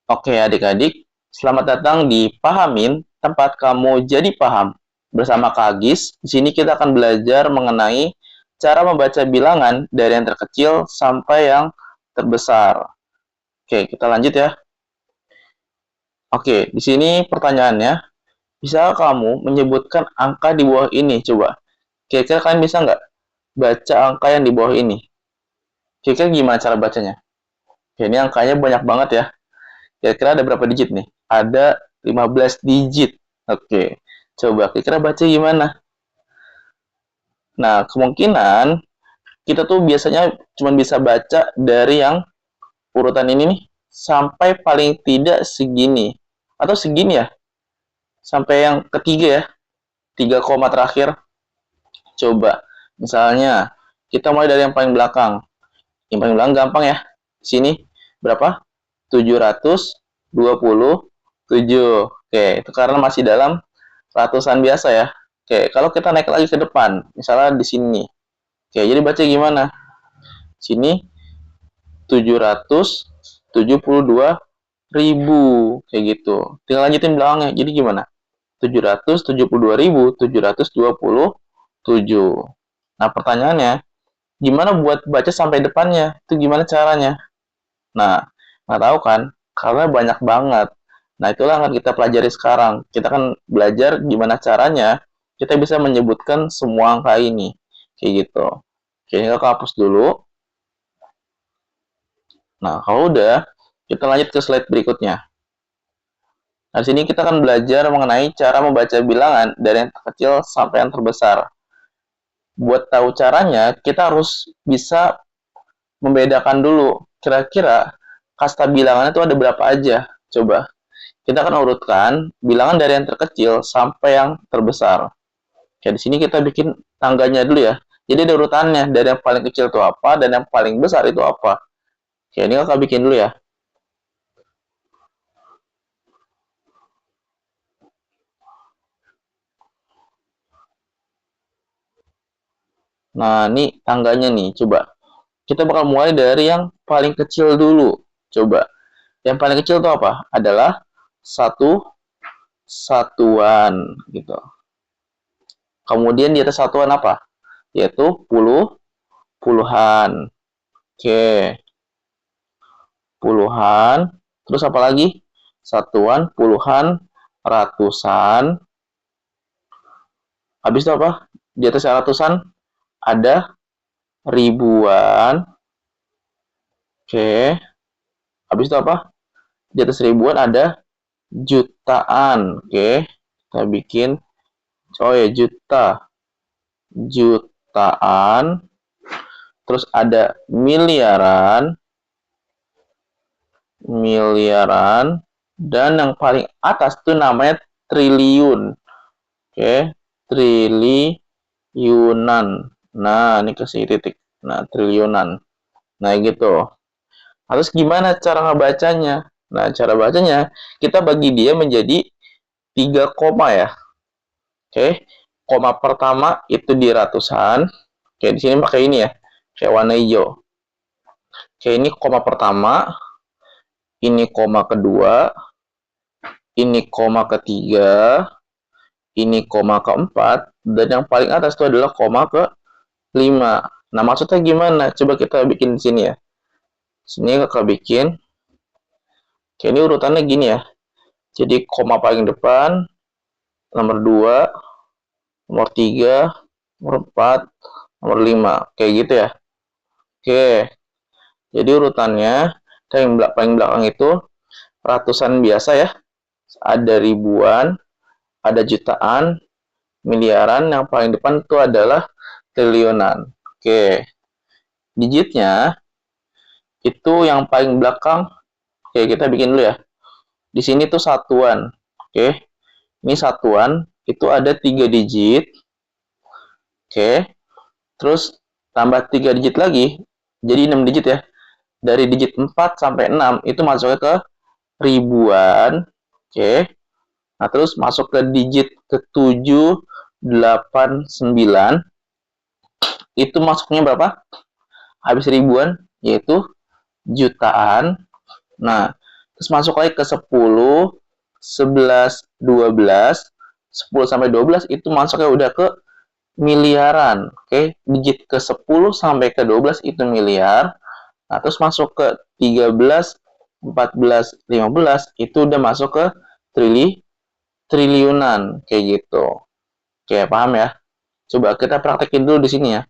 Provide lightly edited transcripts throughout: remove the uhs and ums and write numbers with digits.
Oke adik-adik, selamat datang di Pahamin, tempat kamu jadi paham. Bersama Kak Agis, di sini kita akan belajar mengenai cara membaca bilangan dari yang terkecil sampai yang terbesar. Oke, kita lanjut ya. Oke, di sini pertanyaannya, bisa kamu menyebutkan angka di bawah ini? Coba, kira-kira kalian bisa nggak baca angka yang di bawah ini? Kira-kira gimana cara bacanya? Oke, ini angkanya banyak banget ya. Kira-kira ada berapa digit nih? Ada 15 digit. Oke, coba kira-kira baca gimana? Nah, kemungkinan kita tuh biasanya cuma bisa baca dari yang urutan ini nih sampai paling tidak segini. Atau segini ya, sampai yang ketiga ya, 3 koma terakhir. Coba, misalnya kita mulai dari yang paling belakang. Yang paling belakang gampang ya. Sini berapa? 727. Oke, itu karena masih dalam ratusan biasa ya. Oke, kalau kita naik lagi ke depan, misalnya di sini. Oke, jadi baca gimana? Sini 772.000 kayak gitu. Tinggal lanjutin belakangnya. Jadi gimana? 772.727. Nah, pertanyaannya, gimana buat baca sampai depannya? Itu gimana caranya? Nah, nggak tahu kan? Karena banyak banget. Nah, itulah yang akan kita pelajari sekarang. Kita akan belajar gimana caranya kita bisa menyebutkan semua angka ini. Kayak gitu. Oke, ini aku hapus dulu. Nah, kalau udah, kita lanjut ke slide berikutnya. Nah, di sini kita akan belajar mengenai cara membaca bilangan dari yang terkecil sampai yang terbesar. Buat tahu caranya, kita harus bisa membedakan dulu. Kira-kira kasta bilangan itu ada berapa aja? Coba. Kita akan urutkan bilangan dari yang terkecil sampai yang terbesar. Oke, di sini kita bikin tangganya dulu ya. Jadi ada urutannya, dari yang paling kecil itu apa, dan yang paling besar itu apa. Oke, ini kakak bikin dulu ya. Nah, ini tangganya nih, coba. Kita bakal mulai dari yang paling kecil dulu. Coba. Yang paling kecil itu apa? Adalah satu satuan gitu. Kemudian di atas satuan apa? Yaitu puluhan. Oke, puluhan. Terus apa lagi? Satuan, puluhan, ratusan. Habis itu apa? Di atas ratusan ada ribuan. Oke. Habis itu apa? Di atas ribuan ada jutaan. Oke. Kita bikin. Oh ya, juta. Jutaan. Terus ada miliaran. Miliaran. Dan yang paling atas itu namanya triliun. Oke. Triliunan. Nah, ini kasih titik. Nah, triliunan. Nah, gitu. Harus gimana cara ngebacanya? Nah, cara bacanya kita bagi dia menjadi 3 koma ya. Oke. Koma pertama itu di ratusan. Oke, di sini pakai ini ya. Kayak warna hijau. Oke, ini koma pertama, ini koma kedua, ini koma ketiga, ini koma keempat, dan yang paling atas itu adalah koma ke-5. Nah, maksudnya gimana? Coba kita bikin di sini ya. Sini kakak bikin. Oke, ini urutannya gini ya. Jadi koma paling depan, nomor 2, nomor 3, nomor 4, nomor 5. Kayak gitu ya. Oke. Jadi urutannya yang paling belakang itu ratusan biasa ya. Ada ribuan, ada jutaan, miliaran, yang paling depan itu adalah triliunan. Oke. Digitnya itu yang paling belakang. Oke, kita bikin dulu ya. Di sini tuh satuan. Oke. Ini satuan, itu ada 3 digit. Oke. Terus tambah 3 digit lagi, jadi 6 digit ya. Dari digit 4 sampai 6 itu masuknya ke ribuan. Oke. Nah, terus masuk ke digit ke 7, 8, 9. Itu masuknya berapa? Habis ribuan, yaitu jutaan. Nah, terus masuk lagi ke 10, 11, 12, 10 sampai 12 itu masuknya udah ke miliaran. Oke, digit ke 10 sampai ke 12 itu miliar. Nah, terus masuk ke 13, 14, 15 itu udah masuk ke triliunan kayak gitu. Oke, paham ya? Coba kita praktekin dulu di sini ya.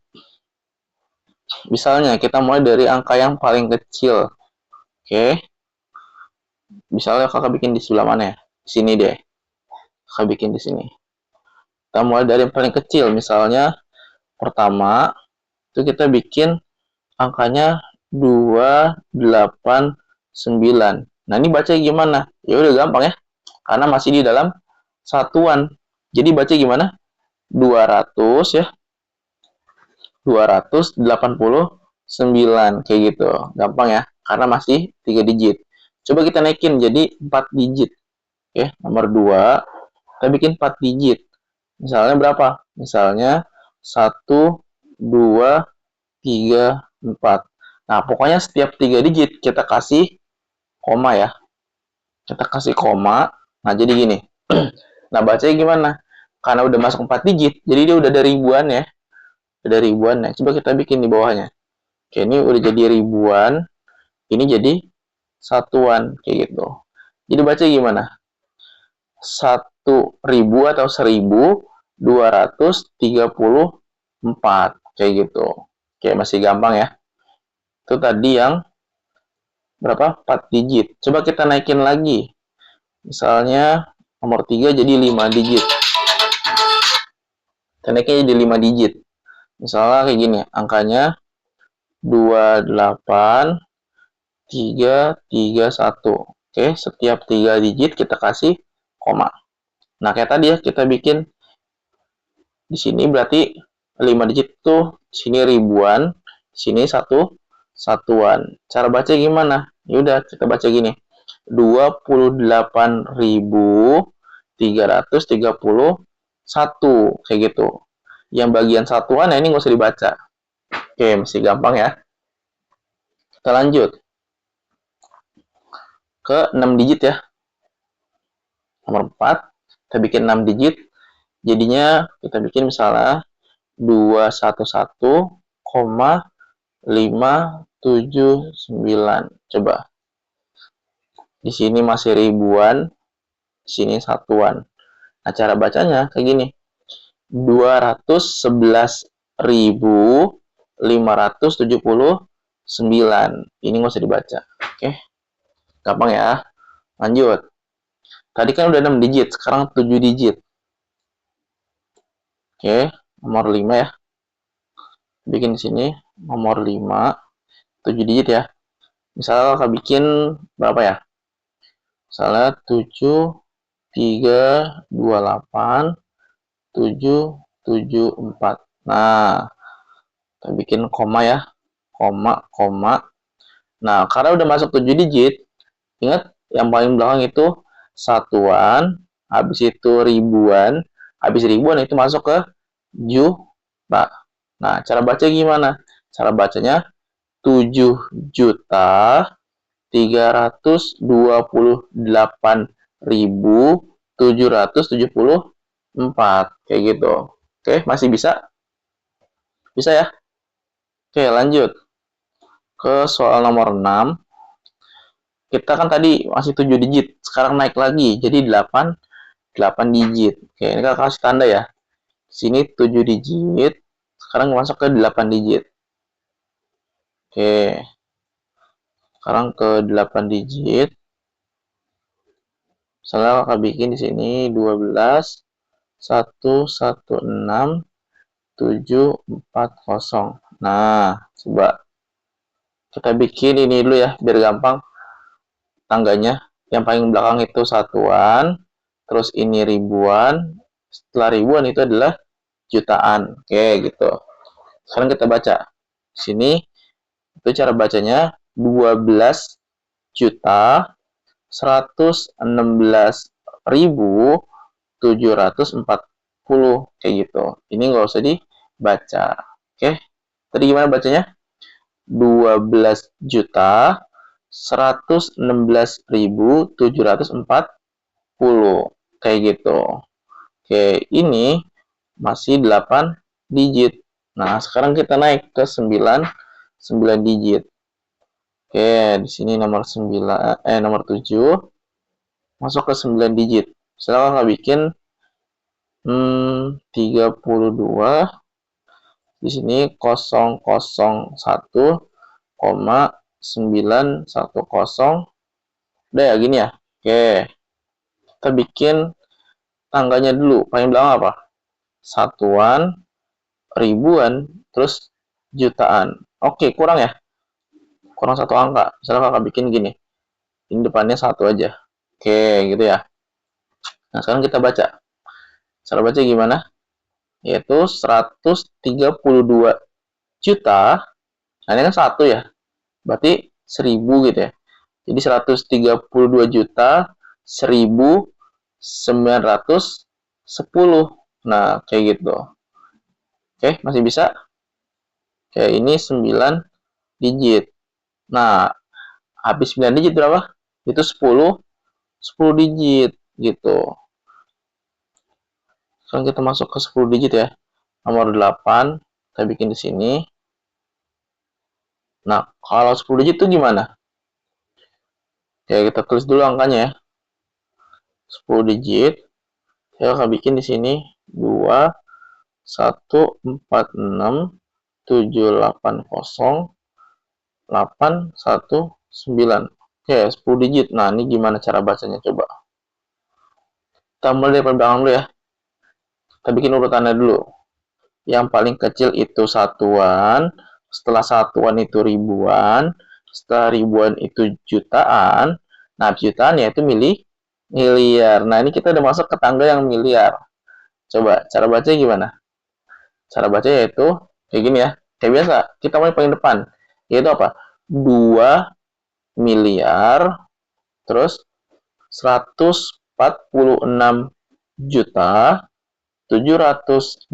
Misalnya kita mulai dari angka yang paling kecil. Oke. Misalnya kakak bikin di sebelah mana ya? Di sini deh. Kakak bikin di sini. Kita mulai dari yang paling kecil. Misalnya pertama itu kita bikin angkanya 289. Nah, ini baca gimana? Ya udah gampang ya. Karena masih di dalam satuan. Jadi baca gimana? 200 ya. 289 kayak gitu. Gampang ya. Karena masih 3 digit. Coba kita naikin jadi 4 digit. Oke, nomor 2 kita bikin 4 digit. Misalnya berapa? Misalnya 1, 2, 3, 4. Nah, pokoknya setiap 3 digit kita kasih koma ya. Kita kasih koma. Nah, jadi gini. Nah, bacanya gimana? Karena udah masuk 4 digit, jadi dia udah ada ribuan ya. Udah ribuan ya. Coba kita bikin di bawahnya. Oke, ini udah jadi ribuan. Ini jadi satuan kayak gitu. Jadi baca gimana? 1.000 atau 1.234 kayak gitu. Oke, masih gampang ya. Itu tadi yang berapa? 4 digit. Coba kita naikin lagi. Misalnya nomor 3 jadi 5 digit. Kita naikin jadi 5 digit. Misalnya kayak gini, angkanya 28331. Oke, setiap 3 digit kita kasih koma. Nah, kayak tadi ya, kita bikin di sini berarti 5 digit tuh, sini ribuan, sini satuan. Cara baca gimana? Ya udah, kita baca gini. 28.331 kayak gitu. Yang bagian satuan ya ini nggak usah dibaca. Oke, masih gampang ya. Kita lanjut ke 6 digit ya. Nomor 4, kita bikin 6 digit. Jadinya kita bikin misalnya 211,579. Coba. Di sini masih ribuan, di sini satuan. Nah, cara bacanya kayak gini. 211.579. Ini nggak usah dibaca. Oke. Gampang ya. Lanjut. Tadi kan udah 6 digit, sekarang 7 digit. Oke, nomor 5 ya. Bikin di sini nomor 5, 7 digit ya. Misalnya kakak bikin berapa ya? Misalnya 7, 3, 2, 8, 7, 7, 4. Nah, kita bikin koma ya. Koma, koma. Nah, karena udah masuk 7 digit, ingat yang paling belakang itu satuan, habis itu ribuan, habis ribuan itu masuk ke juta. Nah, cara baca gimana? Cara bacanya 7.328.774 kayak gitu. Oke, masih bisa? Bisa ya? Oke, lanjut ke soal nomor 6. Kita kan tadi masih 7 digit, sekarang naik lagi jadi 8 digit. Oke, ini kakak kasih tanda ya. Sini 7 digit, sekarang masuk ke 8 digit. Oke. Sekarang ke 8 digit. Misalnya kakak bikin di sini 12 116 740. Nah, coba kita bikin ini dulu ya biar gampang tangganya. Yang paling belakang itu satuan, terus ini ribuan, setelah ribuan itu adalah jutaan. Oke, gitu. Sekarang kita baca. Di sini itu cara bacanya 12 juta 116.740 kayak gitu. Ini nggak usah dibaca. Oke. Tadi gimana bacanya? 12 juta 116.740 kayak gitu. Oke, ini masih 8 digit. Nah, sekarang kita naik ke 9 digit. Oke, di sini nomor 7 masuk ke 9 digit. Setelah kakak bikin 32 di sini 001,910. Udah ya gini ya. Oke. Kita bikin tangganya dulu. Paling belakang apa? Satuan, ribuan, terus jutaan. Oke, kurang ya? Kurang satu angka. Misalnya kakak bikin gini. Ini depannya 1 aja. Oke, gitu ya. Nah, sekarang kita baca. Cara baca gimana? Yaitu 132 juta. Nah, ini kan 1 ya. Berarti 1000 gitu ya. Jadi 132 juta 1910. Nah, kayak gitu. Oke, masih bisa? Oke, ini 9 digit. Nah, habis 9 digit berapa? Itu 10 digit gitu. Sekarang kita masuk ke 10 digit ya. Nomor 8 kita bikin di sini. Nah, kalau 10 digit itu gimana? Oke, kita tulis dulu angkanya ya. 10 digit. Saya akan bikin di sini 2 1 4 6 7 8 0 8 1 9. Oke, 10 digit. Nah, ini gimana cara bacanya coba? Kita mulai dari belakang dulu ya. Kita bikin urutannya dulu. Yang paling kecil itu satuan, setelah satuan itu ribuan, setelah ribuan itu jutaan, nah jutaan ya itu miliar. Nah, ini kita udah masuk ke tangga yang miliar. Coba cara baca gimana? Cara baca yaitu kayak gini ya. Kayak biasa, kita mulai paling depan. Yaitu apa? 2 miliar terus 146 juta 780.819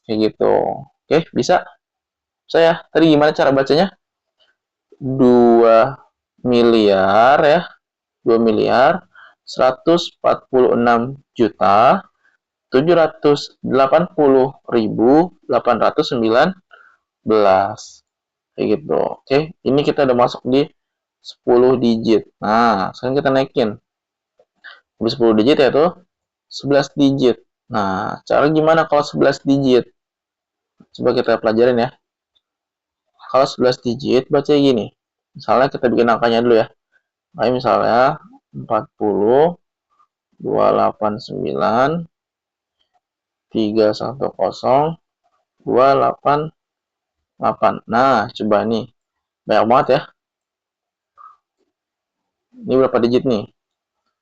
kayak gitu. Oke, bisa? Saya tadi gimana cara bacanya? 2 miliar ya. 2 miliar 146 juta 780.819 kayak gitu. Oke, ini kita udah masuk di 10 digit. Nah, sekarang kita naikin. Habis 10 digit ya tuh 11 digit. Nah, cara gimana kalau 11 digit? Coba kita pelajarin ya. Kalau 11 digit baca gini. Misalnya kita bikin angkanya dulu ya. Kayak misalnya 40 289 310 288. Nah, coba nih. Banyak banget ya. Ini berapa digit nih?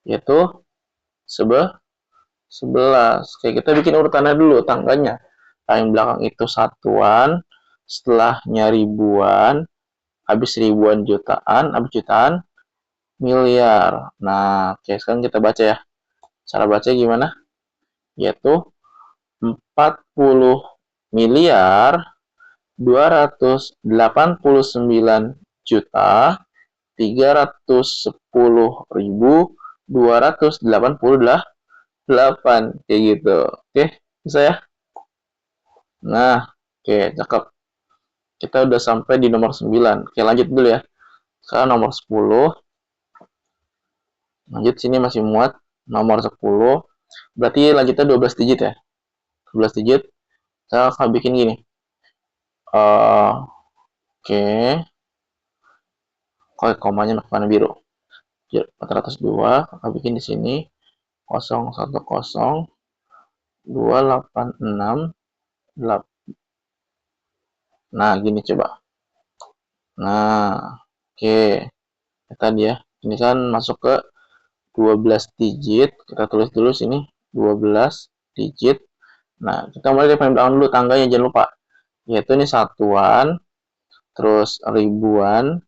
Yaitu 11. Oke, kita bikin urutannya dulu, tangganya. Paling belakang itu satuan, setelahnya ribuan, habis ribuan jutaan, habis jutaan miliar. Nah, oke, sekarang kita baca ya. Cara baca gimana? Yaitu 40 miliar 289 juta 310.288 kayak gitu. Oke, bisa ya? Nah, oke, cakep. Kita udah sampai di nomor 9. Oke, lanjut dulu ya. Sekarang nomor 10. Lanjut sini masih muat. Nomor 10. Berarti lanjutnya 12 digit ya. 12 digit. Saya akan bikin gini. Oke. Kok komanya warna biru. 402. Akan bikin di sini 010 286 8. Nah, gini coba. Nah, oke. Tadi ya. Ini kan masuk ke 12 digit. Kita tulis dulu sini 12 digit. Nah, kita mulai dari paling belakang dulu tangganya, jangan lupa. Yaitu ini satuan, terus ribuan,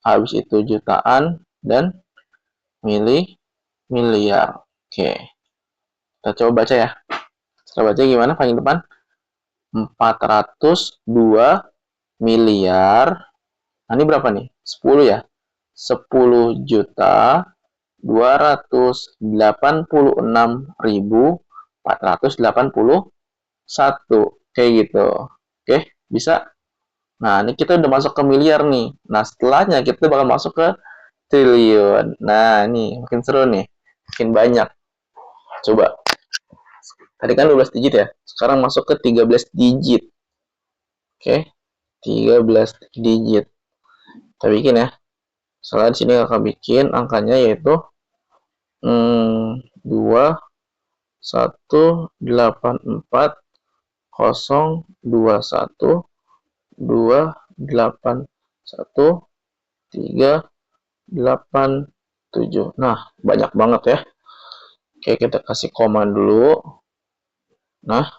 habis itu jutaan, dan miliar. Oke. Kita coba baca ya. Cara baca gimana paling depan? 402 miliar. Nah, ini berapa nih? 10 ya? 10.286.481. Kayak gitu. Oke, bisa? Nah, ini kita udah masuk ke miliar nih. Nah, setelahnya kita bakal masuk ke triliun. Nah, ini makin seru nih. Makin banyak. Coba. Tadi kan 12 digit ya. Sekarang masuk ke 13 digit. Oke. 13 digit. Kita bikin ya. Soalnya di sini akan bikin angkanya yaitu 2 1 8 4 0 2 1 2 8 1 3 8 7. Nah, banyak banget ya. Oke, kita kasih koma dulu. Nah,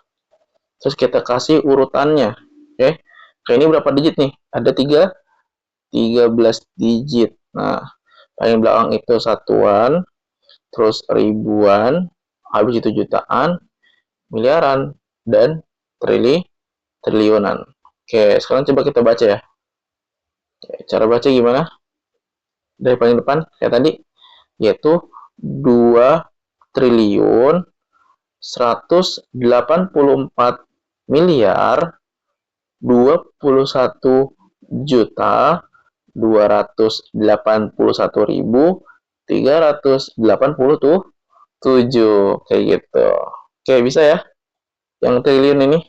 terus kita kasih urutannya. Oke. Ini berapa digit nih? Ada 13 digit. Nah, paling belakang itu satuan, terus ribuan, habis itu jutaan, miliaran, dan triliunan. Oke, sekarang coba kita baca ya. Oke, cara baca gimana? Dari paling depan, kayak tadi, yaitu 2 triliun 184 miliar 21 juta 281.387 kayak gitu. Oke, bisa ya yang triliun ini.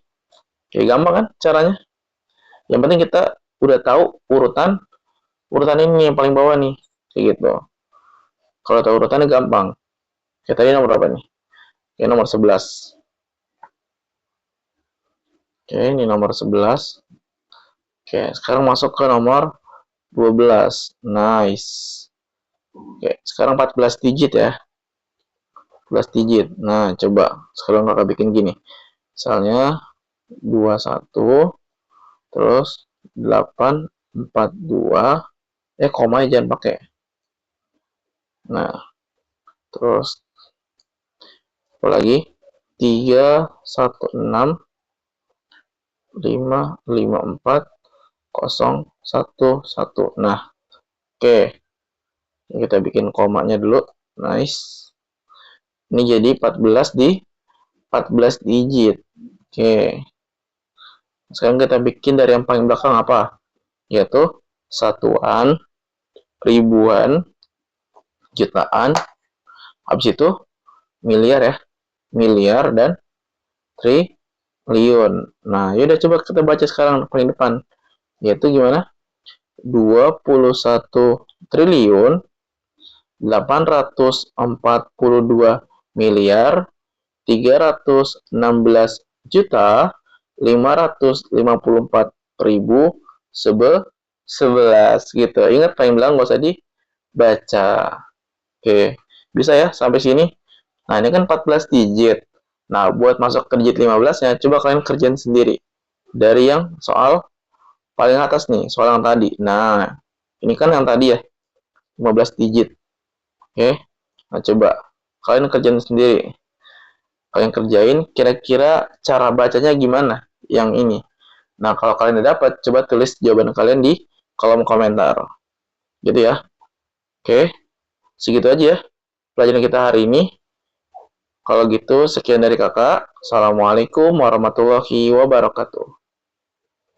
Oke, gampang kan caranya? Yang penting kita udah tahu urutan ini yang paling bawah nih kayak gitu. Kalau tahu urutannya gampang. Kayak tadi nomor berapa nih? Oke, nomor 11. Oke, ini nomor 11. Oke, sekarang masuk ke nomor 12. Nice. Oke, sekarang 14 digit ya. 14 digit. Nah, coba sekarang kakak bikin gini. Misalnya 21 terus 842 koma jangan pakai. Nah, terus apa lagi? 316 554 011. Nah, oke. Kita bikin komanya dulu. Nice. Ini jadi 14 digit. Oke. Sekarang kita bikin dari yang paling belakang apa? Yaitu satuan, ribuan, jutaan, habis itu miliar ya. Miliar dan triliun. Nah, yaudah coba kita baca sekarang paling depan. Yaitu gimana? 21 triliun 842 miliar 316 juta 554.011 gitu. Ingat paling belakang gak usah dibaca. Oke, bisa ya sampai sini. Nah, ini kan 14 digit. Nah, buat masuk ke digit 15-nya, coba kalian kerjain sendiri. Dari yang soal paling atas nih, soal yang tadi. Nah, ini kan yang tadi ya, 15 digit. Oke, nah coba kalian kerjain sendiri. Kalian kerjain, kira-kira cara bacanya gimana yang ini. Nah, kalau kalian udah dapat, coba tulis jawaban kalian di kolom komentar. Gitu ya. Oke, segitu aja ya pelajaran kita hari ini. Kalau gitu, sekian dari kakak. Assalamualaikum warahmatullahi wabarakatuh.